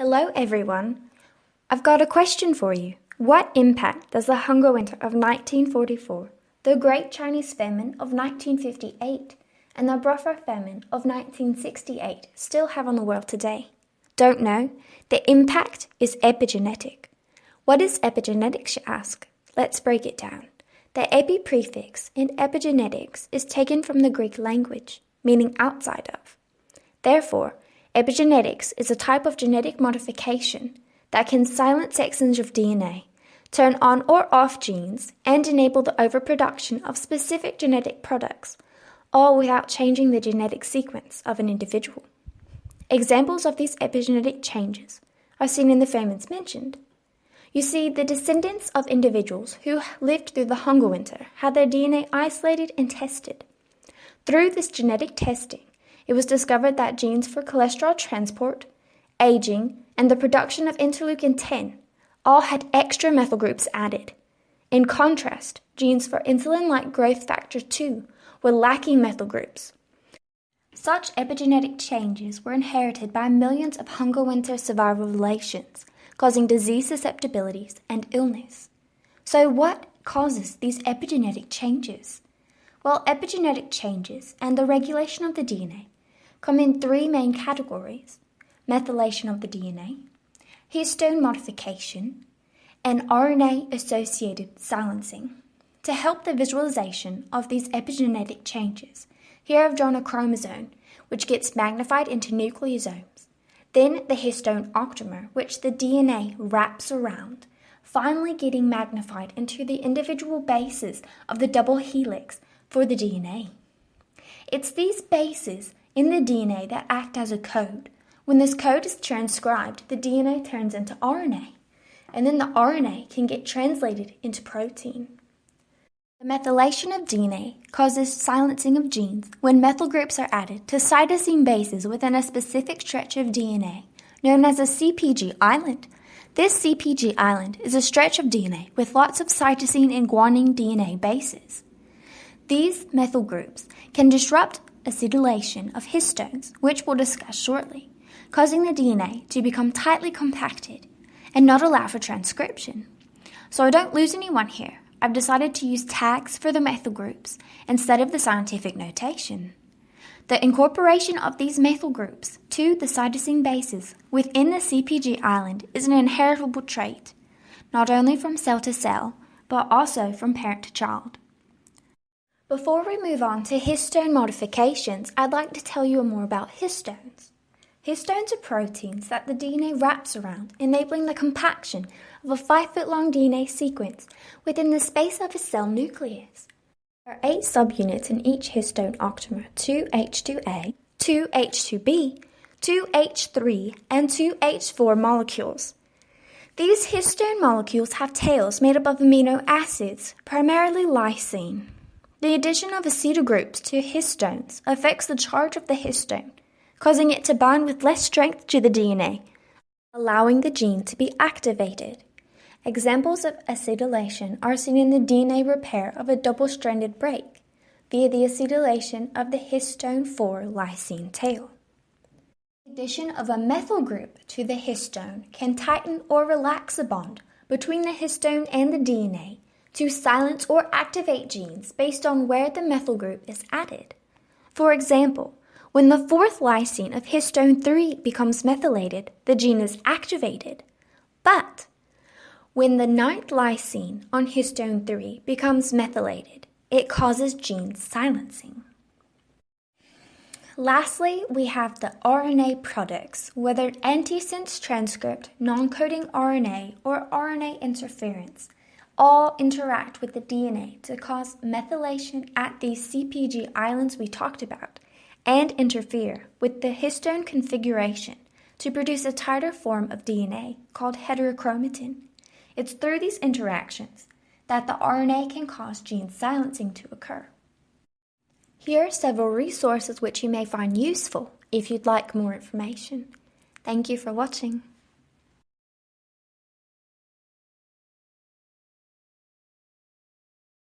Hello everyone. I've got a question for you. What impact does the hunger winter of 1944, the Great Chinese Famine of 1958, and the Buffer Famine of 1968 still have on the world today? Don't know? The impact is epigenetic. What is epigenetics, you ask? Let's break it down. The epi prefix in epigenetics is taken from the Greek language, meaning outside of. Therefore, epigenetics is a type of genetic modification that can silence sections of DNA, turn on or off genes, and enable the overproduction of specific genetic products, all without changing the genetic sequence of an individual. Examples of these epigenetic changes are seen in the famines mentioned. You see, the descendants of individuals who lived through the hunger winter had their DNA isolated and tested. Through this genetic testing, it was discovered that genes for cholesterol transport, aging, and the production of interleukin-10 all had extra methyl groups added. In contrast, genes for insulin-like growth factor 2 were lacking methyl groups. Such epigenetic changes were inherited by millions of hunger winter survival relations, causing disease susceptibilities and illness. So what causes these epigenetic changes? Well, epigenetic changes and the regulation of the DNA come in three main categories: methylation of the DNA, histone modification, and RNA-associated silencing. To help the visualization of these epigenetic changes, here I've drawn a chromosome, which gets magnified into nucleosomes, then the histone octamer, which the DNA wraps around, finally getting magnified into the individual bases of the double helix for the DNA. It's these bases in the DNA that act as a code. When this code is transcribed, the DNA turns into RNA, and then the RNA can get translated into protein. The methylation of DNA causes silencing of genes when methyl groups are added to cytosine bases within a specific stretch of DNA, known as a CPG island. This CPG island is a stretch of DNA with lots of cytosine and guanine DNA bases. These methyl groups can disrupt acetylation of histones, which we'll discuss shortly, causing the DNA to become tightly compacted and not allow for transcription. So I don't lose anyone here. I've decided to use tags for the methyl groups instead of the scientific notation. The incorporation of these methyl groups to the cytosine bases within the CPG island is an inheritable trait, not only from cell to cell, but also from parent to child. Before we move on to histone modifications, I'd like to tell you more about histones. Histones are proteins that the DNA wraps around, enabling the compaction of a 5-foot-long DNA sequence within the space of a cell nucleus. There are 8 subunits in each histone octamer: 2H2A, 2H2B, 2H3, and 2H4 molecules. These histone molecules have tails made up of amino acids, primarily lysine. The addition of acetyl groups to histones affects the charge of the histone, causing it to bind with less strength to the DNA, allowing the gene to be activated. Examples of acetylation are seen in the DNA repair of a double-stranded break via the acetylation of the histone 4 lysine tail. The addition of a methyl group to the histone can tighten or relax a bond between the histone and the DNA to silence or activate genes based on where the methyl group is added. For example, when the 4th lysine of histone 3 becomes methylated, the gene is activated. But when the 9th lysine on histone 3 becomes methylated, it causes gene silencing. Lastly, we have the RNA products, whether antisense transcript, non-coding RNA, or RNA interference, all interact with the DNA to cause methylation at these CPG islands we talked about and interfere with the histone configuration to produce a tighter form of DNA called heterochromatin. It's through these interactions that the RNA can cause gene silencing to occur. Here are several resources which you may find useful if you'd like more information. Thank you for watching.